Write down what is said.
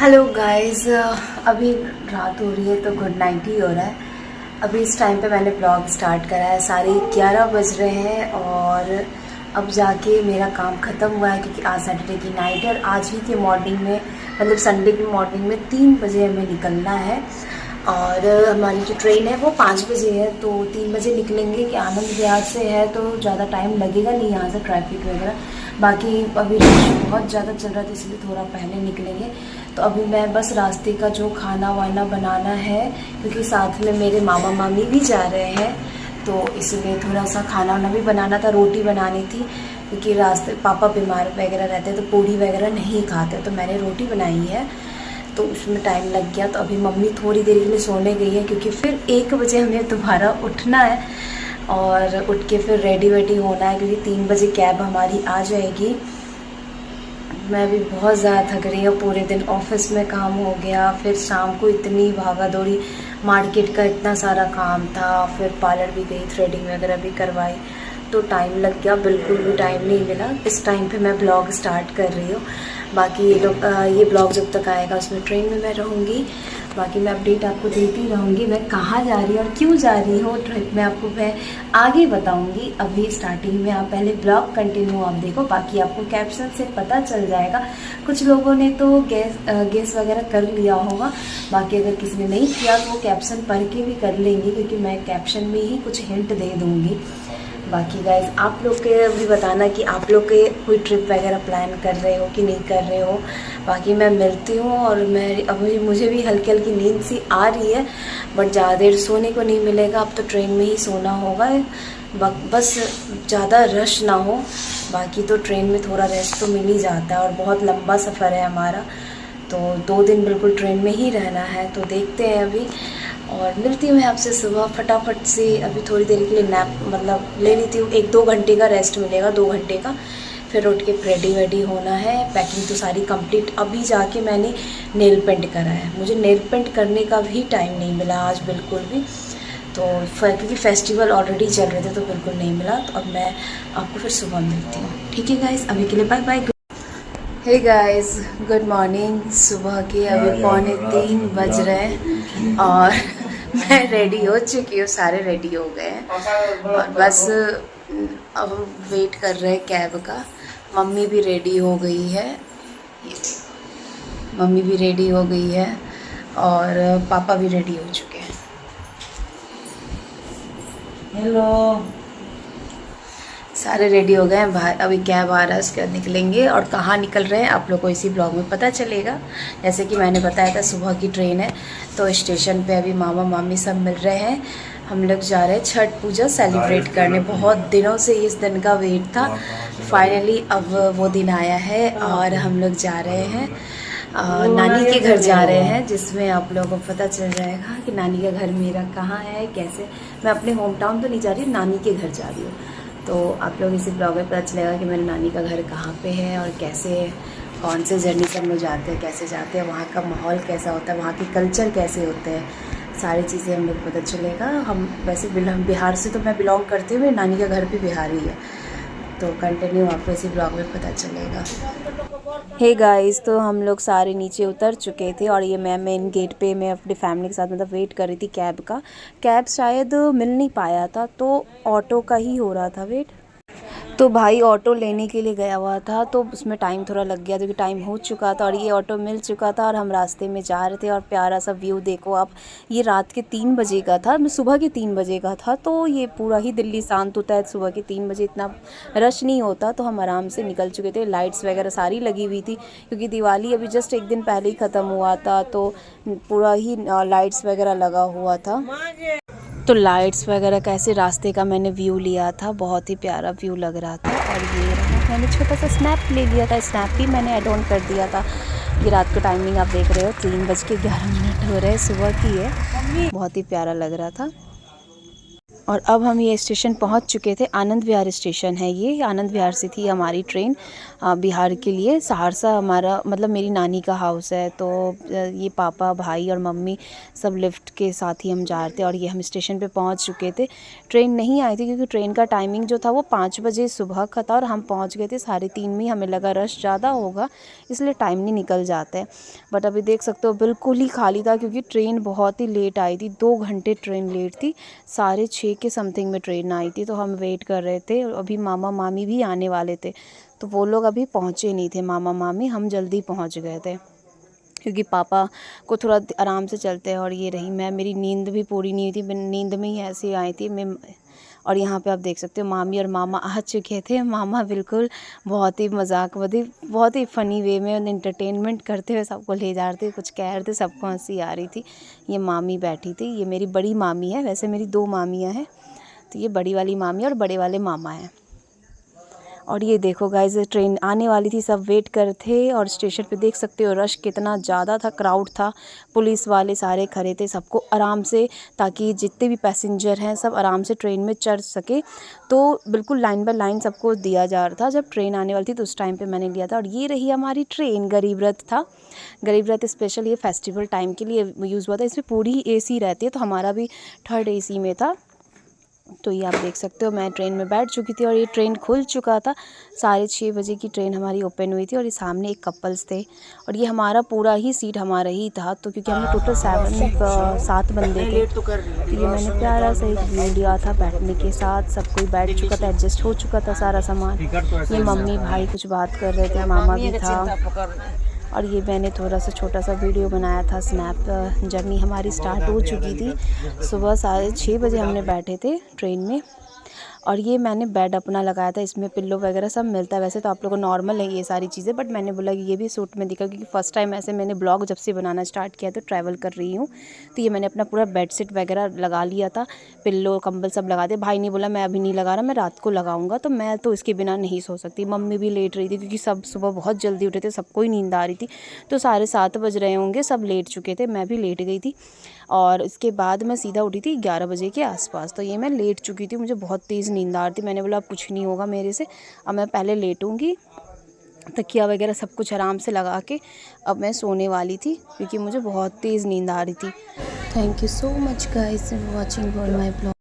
Hello guys, अभी रात हो रही है तो गुड नाइट ही हो रहा है। अभी इस टाइम पे मैंने ब्लॉग स्टार्ट करा है, साढ़े 11 बज रहे हैं और अब जाके मेरा काम ख़त्म हुआ है क्योंकि आज सैटरडे की नाइट है और आज ही के मॉर्निंग में मतलब संडे की मॉर्निंग में 3 बजे हमें निकलना है। और हमारी जो ट्रेन है वो 5 बजे है तो 3 बजे निकलेंगे कि आनंद विहार से है तो ज़्यादा टाइम लगेगा नहीं यहाँ से ट्रैफिक वगैरह। बाकी अभी रश बहुत ज़्यादा चल रहा था इसलिए थोड़ा पहले निकलेंगे। तो अभी मैं बस रास्ते का जो खाना वाना बनाना है क्योंकि साथ में मेरे मामा मामी भी जा रहे हैं तो इसलिए थोड़ा सा खाना वाना भी बनाना था, रोटी बनानी थी क्योंकि रास्ते पापा बीमार वगैरह रहते हैं तो पूड़ी वगैरह नहीं खाते तो मैंने रोटी बनाई है तो उसमें टाइम लग गया। तो अभी मम्मी थोड़ी देर के लिए सोने गई है क्योंकि फिर 1 बजे हमें दोबारा उठना है और उठ के फिर रेडी वेडी होना है क्योंकि 3 बजे कैब हमारी आ जाएगी। मैं भी बहुत ज़्यादा थक रही हूँ, पूरे दिन ऑफिस में काम हो गया, फिर शाम को इतनी भागा दौड़ी, मार्केट का इतना सारा काम था, फिर पार्लर भी गई, थ्रेडिंग वगैरह भी करवाई तो टाइम लग गया, बिल्कुल भी टाइम नहीं मिला। इस टाइम पे मैं ब्लॉग स्टार्ट कर रही हूँ। बाकी ये ब्लॉग जब तक आएगा उसमें ट्रेन में मैं रहूँगी, बाकी मैं अपडेट आपको देती रहूँगी मैं कहाँ जा रही हूँ और क्यों जा रही हूँ ट्रिप में आपको मैं आगे बताऊँगी। अभी स्टार्टिंग में आप पहले ब्लॉग कंटिन्यू आप देखो, बाकी आपको कैप्शन से पता चल जाएगा। कुछ लोगों ने तो गेस वगैरह कर लिया होगा, बाकी अगर किसी ने नहीं किया तो वो कैप्शन पढ़ के भी कर लेंगे क्योंकि मैं कैप्शन में ही कुछ हिंट दे दूँगी। बाकी गाइज आप लोग के भी बताना कि आप लोग के कोई ट्रिप वगैरह प्लान कर रहे हो कि नहीं कर रहे हो। बाकी मैं मिलती हूँ और मैं अभी मुझे भी हल्की हल्की नींद सी आ रही है बट ज़्यादा देर सोने को नहीं मिलेगा, अब तो ट्रेन में ही सोना होगा बस ज़्यादा रश ना हो। बाकी तो ट्रेन में थोड़ा रेस्ट तो मिल ही जाता है और बहुत लंबा सफ़र है हमारा तो 2 दिन बिल्कुल ट्रेन में ही रहना है तो देखते हैं अभी। और मिलती हूँ मैं आपसे सुबह फटाफट से। अभी थोड़ी देर के लिए नैप मतलब ले लेती हूँ, 1-2 घंटे का रेस्ट मिलेगा, 2 घंटे का, फिर उठ के रेडी वेडी होना है। पैकिंग तो सारी कंप्लीट, अभी जाके मैंने नेल पेंट करा है, मुझे नेल पेंट करने का भी टाइम नहीं मिला आज बिल्कुल भी, तो क्योंकि फेस्टिवल ऑलरेडी चल रहे थे तो बिल्कुल नहीं मिला। तो अब मैं आपको फिर सुबह मिलती हूँ, ठीक है गाइज़, अभी के लिए bye bye. Hey guys, good morning. सुबह के अभी 2:45 बज रहे हैं और मैं रेडी हो चुकी हूँ, सारे रेडी हो गए हैं और बस अब वेट कर रहे हैं कैब का। मम्मी भी रेडी हो गई है, मम्मी भी रेडी हो गई है और पापा भी रेडी हो चुके हैं। हेलो, सारे रेडी हो गए हैं भाई, अभी कैब आ रहा है उसके बाद निकलेंगे और कहाँ निकल रहे हैं आप लोग को इसी ब्लॉग में पता चलेगा। जैसे कि मैंने बताया था सुबह की ट्रेन है तो स्टेशन पे अभी मामा मामी सब मिल रहे हैं, हम लोग जा रहे हैं छठ पूजा सेलिब्रेट करने। बहुत दिनों से इस दिन का वेट था, फाइनली अब वो दिन आया है और हम लोग जा रहे हैं नानी के घर जा रहे हैं, जिसमें आप लोगों को पता चल जाएगा कि नानी का घर मेरा कहाँ है कैसे। मैं अपने होम टाउन तो नहीं जा रही, नानी के घर जा रही हूँ तो आप लोग इसी ब्लॉग में पता चलेगा कि मेरी नानी का घर कहाँ पे है और कैसे कौन से जर्नी से हम लोग जाते हैं, कैसे जाते हैं, वहाँ का माहौल कैसा होता है, वहाँ के कल्चर कैसे होते हैं, सारी चीज़ें हम लोग पता चलेगा। हम वैसे बिहार से तो मैं बिलोंग करती हूँ, मेरी नानी का घर भी बिहार ही है तो कंटिन्यू आपको इसी ब्लॉग में पता चलेगा। हे गाइस, तो हम लोग सारे नीचे उतर चुके थे और ये मैं मेन गेट पे मैं अपनी फैमिली के साथ मतलब वेट कर रही थी कैब का। कैब शायद मिल नहीं पाया था तो ऑटो का ही हो रहा था वेट। तो भाई ऑटो लेने के लिए गया हुआ था तो उसमें टाइम थोड़ा लग गया क्योंकि टाइम हो चुका था और ये ऑटो मिल चुका था और हम रास्ते में जा रहे थे। और प्यारा सा व्यू देखो आप, ये रात के 3 बजे का था, सुबह के 3 बजे का था तो ये पूरा ही दिल्ली शांत होता है, सुबह के 3 बजे इतना रश नहीं होता तो हम आराम से निकल चुके थे। लाइट्स वगैरह सारी लगी हुई थी क्योंकि दिवाली अभी जस्ट 1 दिन पहले ही ख़त्म हुआ था तो पूरा ही लाइट्स वगैरह लगा हुआ था। तो लाइट्स वगैरह कैसे रास्ते का मैंने व्यू लिया था, बहुत ही प्यारा व्यू लग रहा था। और ये रहा, मैंने छोटा सा स्नैप ले लिया था, स्नैप भी मैंने ऐड ऑन कर दिया था। ये रात का टाइमिंग आप देख रहे हो 3:11 हो रहे हैं, सुबह की है, बहुत ही प्यारा लग रहा था। और अब हम ये स्टेशन पहुंच चुके थे, आनंद विहार स्टेशन है ये, आनंद विहार से थी हमारी ट्रेन। बिहार के लिए। सहरसा हमारा मतलब मेरी नानी का हाउस है। तो ये पापा, भाई और मम्मी सब लिफ्ट के साथ ही हम जा रहे थे और ये हम स्टेशन पे पहुंच चुके थे। ट्रेन नहीं आई थी क्योंकि ट्रेन का टाइमिंग जो था वो 5 बजे सुबह का था और हम पहुंच गए थे 3:30 में। हमें लगा रश ज़्यादा होगा इसलिए टाइम नहीं निकल जाता है। बट अभी देख सकते हो बिल्कुल ही खाली था क्योंकि ट्रेन बहुत ही लेट आई थी। 2 घंटे ट्रेन लेट थी। 6:30 के समथिंग में ट्रेन आई थी। तो हम वेट कर रहे थे और अभी मामा मामी भी आने वाले थे तो वो लोग अभी पहुँचे नहीं थे। मामा मामी हम जल्दी पहुँच गए थे क्योंकि पापा को थोड़ा आराम से चलते हैं। और ये रही मैं, मेरी नींद भी पूरी नहीं हुई थी, नींद में ही ऐसे आई थी मैं। और यहाँ पे आप देख सकते हो मामी और मामा आ चुके थे। मामा बिल्कुल बहुत ही मजाक बहुत ही फ़नी वे में इंटरटेनमेंट करते हुए सबको ले जा रहे थे, कुछ कह रहे थे, सबको हंसी आ रही थी। ये मामी बैठी थी, ये मेरी बड़ी मामी है। वैसे मेरी 2 मामियाँ हैं, तो ये बड़ी वाली मामी और बड़े वाले मामा हैं। और ये देखो गाइस, ट्रेन आने वाली थी, सब वेट कर थे और स्टेशन पे देख सकते हो रश कितना ज़्यादा था, क्राउड था, पुलिस वाले सारे खड़े थे सबको आराम से, ताकि जितने भी पैसेंजर हैं सब आराम से ट्रेन में चढ़ सके। तो बिल्कुल लाइन बाय लाइन सबको दिया जा रहा था। जब ट्रेन आने वाली थी तो उस टाइम पे मैंने लिया था। और ये रही हमारी ट्रेन, गरीब रथ था। गरीब रथ स्पेशल ये फेस्टिवल टाइम के लिए यूज़ हुआ था। इसमें पूरी AC रहती है, तो हमारा भी 3rd AC में था। तो ये आप देख सकते हो मैं ट्रेन में बैठ चुकी थी और ये ट्रेन खुल चुका था। 6:30 बजे की ट्रेन हमारी ओपन हुई थी और ये सामने एक कपल्स थे और ये हमारा पूरा ही सीट हमारा ही था। तो क्योंकि हम टोटल 7 बंदे थे, तो ये मैंने प्यारा सा एक व्यू लिया था बैठने के साथ। सब कोई बैठ चुका था, एडजस्ट हो चुका था सारा सामान। ये मम्मी भाई कुछ बात कर रहे थे, मामा भी था। और ये मैंने थोड़ा सा छोटा सा वीडियो बनाया था स्नैप। जर्नी हमारी स्टार्ट हो चुकी थी। सुबह 6:30 बजे हमने बैठे थे ट्रेन में। और ये मैंने बेड अपना लगाया था, इसमें पिल्लो वगैरह सब मिलता है। वैसे तो आप लोगों को नॉर्मल है ये सारी चीज़ें, बट मैंने बोला कि ये भी सूट में दिखा, क्योंकि फ़र्स्ट टाइम ऐसे मैंने ब्लॉग जब से बनाना स्टार्ट किया तो ट्रैवल कर रही हूँ। तो ये मैंने अपना पूरा बेडशीट वगैरह लगा लिया था, पिल्लो कंबल सब लगा दिए। भाई ने बोला मैं अभी नहीं लगा रहा, मैं रात को लगाऊंगा। तो मैं तो इसके बिना नहीं सो सकती। मम्मी भी लेट रही थी क्योंकि सब सुबह बहुत जल्दी उठे थे, सबको ही नींद आ रही थी। तो 7:30 बज रहे होंगे, सब लेट चुके थे, मैं भी लेट गई थी। और इसके बाद मैं सीधा उठी थी 11 बजे के आसपास। तो ये मैं लेट चुकी थी, मुझे बहुत तेज़ नींद आ रही थी। मैंने बोला अब कुछ नहीं होगा मेरे से, अब मैं पहले लेटूंगी, तकिया वगैरह सब कुछ आराम से लगा के अब मैं सोने वाली थी क्योंकि मुझे बहुत तेज़ नींद आ रही थी। Thank you so much guys for watching my blog.